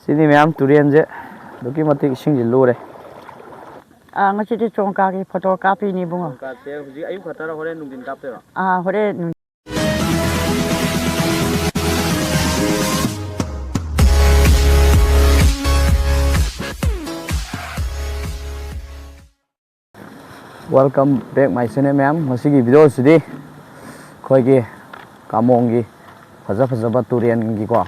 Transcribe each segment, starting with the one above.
Sini ma'am turenje duki mati ising lure. Ngasi congkaki foto kapi ni bunga. Congkaki huji ayu khatara hore nungdin kapte ba. Hore Welcome back my channel ma'am. Masigi video sidi khoi gi kamong gi faza turen gi ko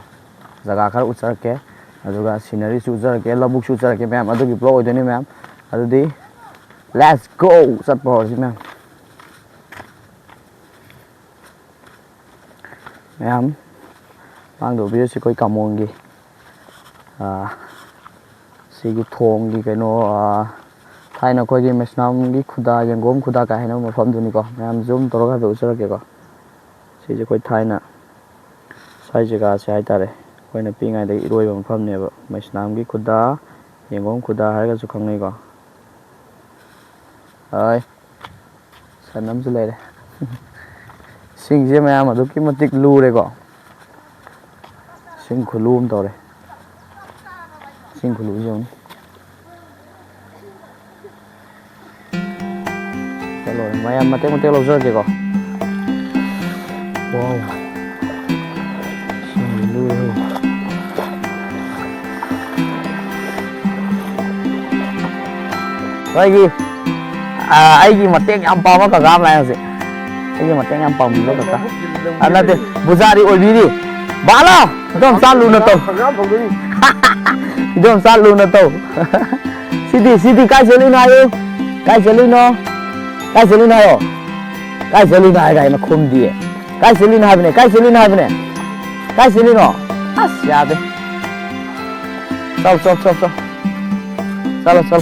jaga khar uchar ke aduga scenery su uchar ke labuk su uchar ke ma'am adugi vlog oidoni ma'am adudi let's go sat por si ma'am ma'am mang do video si koi kamong gi sigi thong gi kaino Thai khoi gi mesnam gi khuda yengom khuda ka haina mafam duni ko ma'am zoom toroga be uchar ke ko si je koi Thai na sai jaga se hai tare koi na pingai dai iroi bam pham ne ba mesnam gi khuda yengom khuda har ga su khang nei ko ai sanam su le de sing je ma'am adu ki matik lu re ko sing khulum tore sing khulu jong rồi mấy em mà một tiêu lâu rơi kìa con wow xin lưu rồi gì ai gì mà tiếng em bao cả gam này gì ai gì mà tiếng em bao gì cả anh nói đi buza đi ôi đi bả lo không sao luôn nữa không sao luôn nữa city cái xử lý này yêu cái xử lý nó cái xử lý này rồi cái xử lý này cái mà không đi cái xử lý này bên này cái xử lý này bên này cái xử lý nó xả đi sao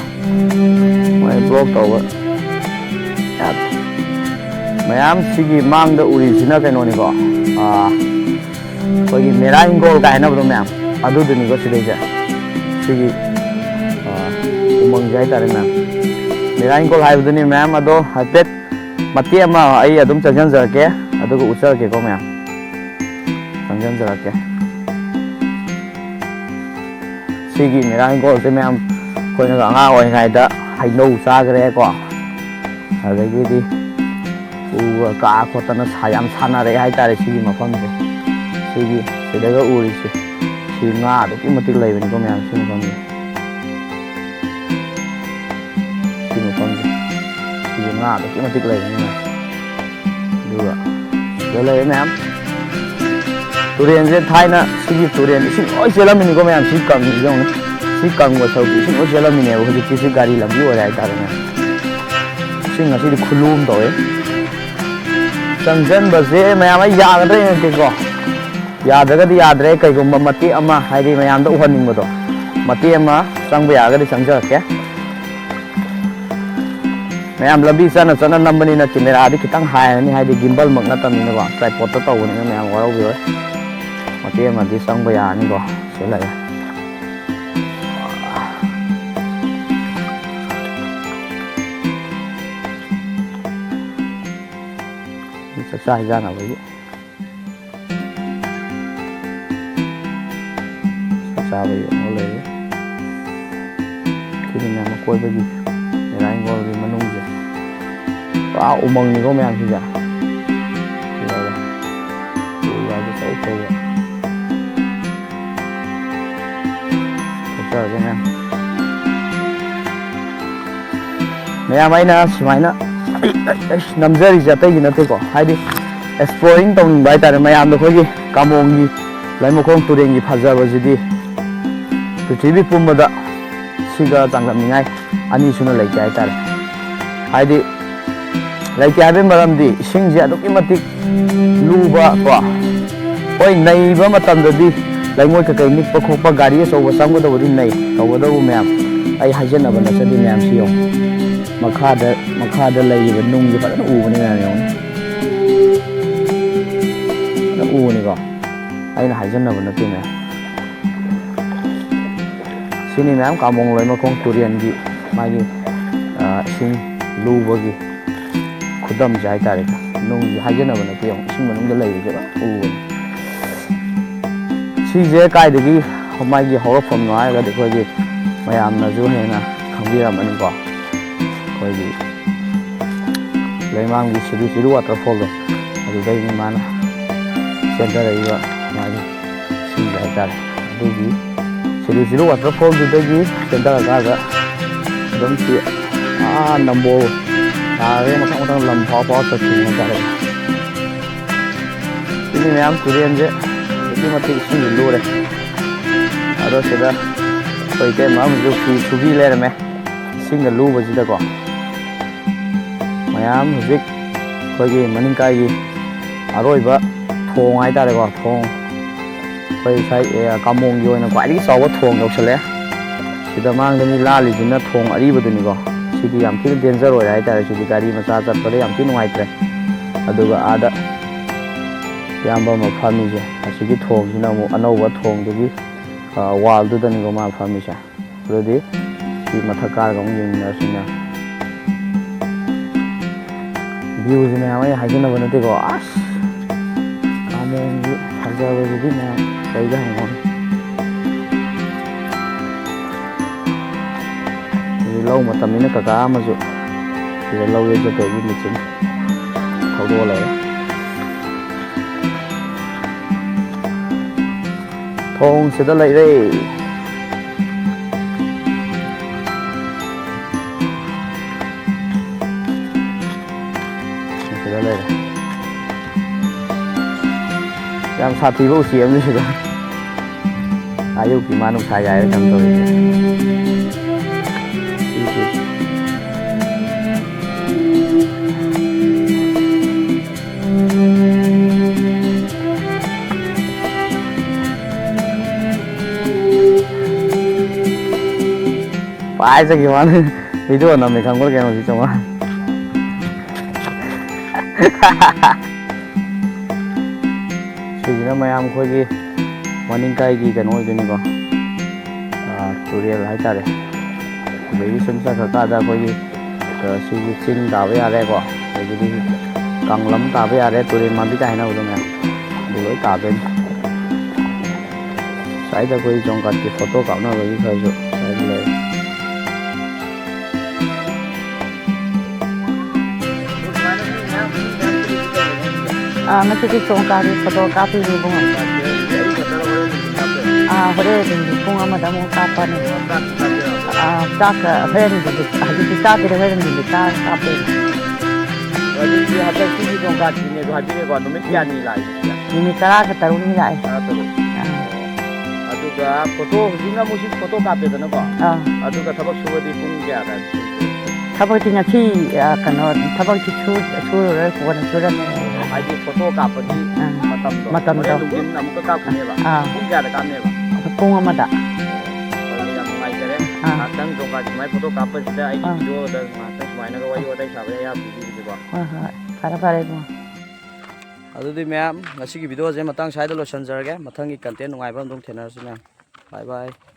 mày blog tàu vậy mày am sigi mang được original cái nó này có 거기 메라인골 가이나 보면 아두드는 것이 되죠 sigi umang jai tare ma'am 메라인골 하이브드니 ma'am ado 하펫 마티아마 아이 아둠 장전자게 아두고 우서게 고 ma'am 장전자게 sigi 메라인골 때 ma'am koina ga nga oi ngai da haino sa gre ko adagi di ka khotana sayam sana re hai tare sigi mafam se sigi sedaga uri se si nga do ki matik lai ben ko ma'am si mafam nga được cái mà tích lên như này được rồi lấy ma'am turen je Thai na sigi turen sing oi sela mini ko ma'am si kang ni jong si kang wa sau sing oi sela mini ho ji si gari lam yu rai ta na sing na si di khulum to e changjan ba je ma'am ai ya ga dre ke ko ya da ga di ya dre kai ko mati ama hai di ma'am da uhan ning ba to mati ama sang ba ya ga di changja ke ma'am lambi sana nambani na camera di kitang high ni hai di gimbal mak na tam ni ba tripod to taw ni ma'am waro bi oi mati ma di sang ba ya ni ko se la ya ni sa sai ja na bai sa bai mo le ki ni ma koi ba gi ni ai ngol gi manung ji wow umang ni ko ma'am si ja rồi cái sấy cây rồi cái ma'am ma'am ai na smai na namjari ja tai gi na te ko hai di exploring tong bai ta ma'am do khoi gi kamong gi lai mo khong tureng gi phaja ba ji di prithvi pumba da siga tanglam ni ngai ani suna lai kai ta hai di lai kai be maram di sing ja do ki matik luba ko oi nei ba matam da di lai moi ka kai nik pa khok pa gari so ba sam go do di nei to go do ma'am ai hajen na ba na sa di ma'am si yo makha da lai ba nung ji pa na u ni na yo na u ni ko ai na hajen na ba na ti na sini ma'am kamong loi ma khong turian gi magi sing luba gi khudam jai tare nung gi hajen na ba na ti yo sing manung da lai ji ba u si je kai de gi ꯃꯥꯒꯤ ꯍꯧꯔꯛꯐꯝꯅꯣ ꯍꯥꯏꯔꯒꯗꯤ ꯑꯩꯈꯣꯏꯒꯤ ꯃꯌꯥꯝꯅꯁꯨ ꯍꯦꯟꯅ ꯈꯪꯕꯤꯔꯝꯃꯅꯤꯀꯣ ꯑꯩꯈꯣꯏꯒꯤ ꯂꯩꯃꯥꯡꯒꯤ ꯁꯤꯔꯨ ꯋꯥꯇꯔꯐꯣꯜꯗꯣ ꯑꯗꯨꯗꯩꯅꯤ ꯃꯥꯅ ꯆꯦꯟꯊꯔꯛꯏꯕ ꯃꯥꯒꯤ ꯁꯤꯡꯁꯦ ꯍꯥꯏꯇꯥꯔꯦ ꯑꯗꯨꯒꯤ ꯁꯤꯔꯨ ꯋꯥꯇꯔꯐꯣꯜꯗꯨꯗꯒꯤ ꯆꯦꯟꯊꯔꯀꯥꯟꯗ ꯑꯗꯨꯝ ꯁꯤ ꯅꯝꯕꯣꯜ ꯇꯥꯔꯒ ꯃꯊꯪ ꯂꯝ ꯐꯥꯎꯔ ꯆꯠꯈꯤꯕ ꯍꯥꯏꯇꯥꯔꯦ ꯁꯤꯅꯤ ꯃꯌꯥꯝ ꯇꯨꯔꯦꯟꯁꯦ ꯑꯗꯨꯛꯀꯤ ꯃꯇꯤꯛ ꯏꯁꯤꯡꯁꯦ ꯂꯨꯔꯦ ꯑꯗꯣ ꯁꯤꯗ ꯑꯩꯈꯣꯏ ꯏꯇꯩꯃ ꯑꯃꯁꯨ ꯐꯤ ꯁꯨꯕꯤ ꯂꯩꯔꯝꯃꯦ ꯏꯁꯤꯡꯒ ꯂꯨꯕꯁꯤꯗꯀꯣ ꯃꯌꯥꯝ ꯍꯧꯖꯤꯛ ꯑꯩꯈꯣꯏꯒꯤ ꯃꯅꯤꯡꯀꯥꯏꯒꯤ ꯑꯔꯣꯏꯕ ꯊꯣꯡ ꯍꯥꯏꯇꯥꯔꯦꯀꯣ ꯊꯣꯡ ꯑꯩꯈꯣꯏ ꯉꯁꯥꯏ ꯀꯥꯃꯣꯡꯒꯤ ꯑꯣꯏꯅ ꯈ꯭ꯋꯥꯏꯗꯒꯤ ꯆꯥꯎꯕ ꯊꯣꯡ ꯌꯧꯁꯜꯂꯛꯑꯦ ꯁꯤꯗ ꯃꯥꯡꯗꯅꯤ ꯂꯥꯜꯂꯤꯁꯤꯅ ꯊꯣꯡ ꯑꯔꯤꯕꯗꯨꯅꯤꯀꯣ ꯁꯤꯗꯤ ꯌꯥꯝ ꯊꯤꯅ ꯗꯦꯟꯖꯔ ꯑꯣꯏꯔꯦ ꯍꯥꯏꯇꯥꯔꯦ ꯁꯤꯗꯤ ꯒꯥꯔꯤ ꯃꯆꯥ ꯆꯠꯄꯗ ꯌꯥꯝ ꯊꯤꯅ ꯅꯨꯡꯉꯥꯏꯇ꯭ꯔꯦ ꯑꯗꯨꯒ ꯑꯥꯗ ꯏꯌꯥꯝꯕ ꯑꯃ ꯐꯝꯃꯤꯁꯦ ꯑꯁꯤꯒꯤ ꯊꯣꯡꯁꯤꯅ ꯑꯃꯨꯛ ꯑꯅꯧꯕ ꯊꯣꯡꯗꯨꯒꯤ ꯋꯥꯜꯗꯨꯗꯅꯤꯀꯣ ꯃꯥ ꯐꯝꯃꯤꯁꯦ ꯑꯗꯨꯗꯤ ꯁꯤ ꯃꯊꯛ ꯀꯥꯔꯒ ꯑꯃꯨꯛ ꯌꯦꯡꯃꯤꯟꯅꯔꯁꯤꯅꯦ ꯚ꯭ꯌꯨꯁꯤ ꯃꯌꯥꯝ ꯑꯩ ꯍꯥꯏꯖꯟꯅꯕ ꯅꯠꯇꯦꯀꯣ ꯑꯁ ꯀꯥꯃꯣꯡꯒꯤ ꯐꯖꯕꯁꯤꯗꯤ ꯃꯌꯥꯝ ꯀꯩꯗ ꯍꯪꯉꯣꯅꯤ ꯂꯧ ꯃꯇꯝꯅꯤꯅ ꯀꯀꯥ ꯑꯃꯁꯨ ꯁꯤꯗ ꯂꯧ ꯌꯩꯖꯕꯒꯤ ꯃꯦꯆꯤꯟ ꯊꯧꯗꯣꯛꯑ ꯂꯩꯔꯦ ꯊꯣꯡꯁꯤꯗ ꯂꯩꯔꯦ ꯁꯤꯗ ꯂꯩꯔꯦ ꯌꯥꯝ ꯁꯥꯊꯤꯕ ꯎꯆꯦꯛ ꯑꯃꯁꯨ ꯁꯤꯗ ꯑꯌꯨꯛꯀꯤ ꯃꯥ ꯅꯨꯡꯁꯥ ꯌꯥꯏꯔ ꯀꯩꯅꯣ ꯇꯧꯔꯤꯁꯦ पाइसक्यो भने भिडियो नम्ने खङ्गोल क्या नसी चौँ सिजिना मयाम खोगी मनिंग काइगी कनो ओइदोनिको तुरेल हाइतारे अदगी सुम चखकादा खोगी सिगी चिंग ताबे यारेको अदगी कांगलम ताबे यारे तुरेल माबी काइना उदोंगा दुलोय ताबेन साइदा कोई जोंकाट की फोटो काउना लगी खरजो साइड ले ngasi chongkari photocopy ni bunga hore din pung amada mo kapani tak heren di hadi tak de heren di tak kape adi ki hada ki chongkat ni do hadi ko no me kya ni lai ni tara ka taru ni lai aduga photo hujinga musi photo kape da na ko aduga thabak subadi pung kya da thabak ti ngasi kano thabak ti chu re ko na chu ran आइए photo कापदी मतम दो दुगिन अमुक कापनेबा पुंग क्या कापनेबा पुंग अमदा याम नुंगाइजरे आतंग जोंगा जुमाय photo कापसिदा आइ भिडियो द मातंग सुमाइना ग वाइ वदाइ साबे या बिदिबो फरे फरे बो अदुदि मैम ngasi की वीडियो जे मतंग साइड लो संजरगे मथंगी कंटेंट नुंगाइबा दम थेनरसु मैम बाय बाय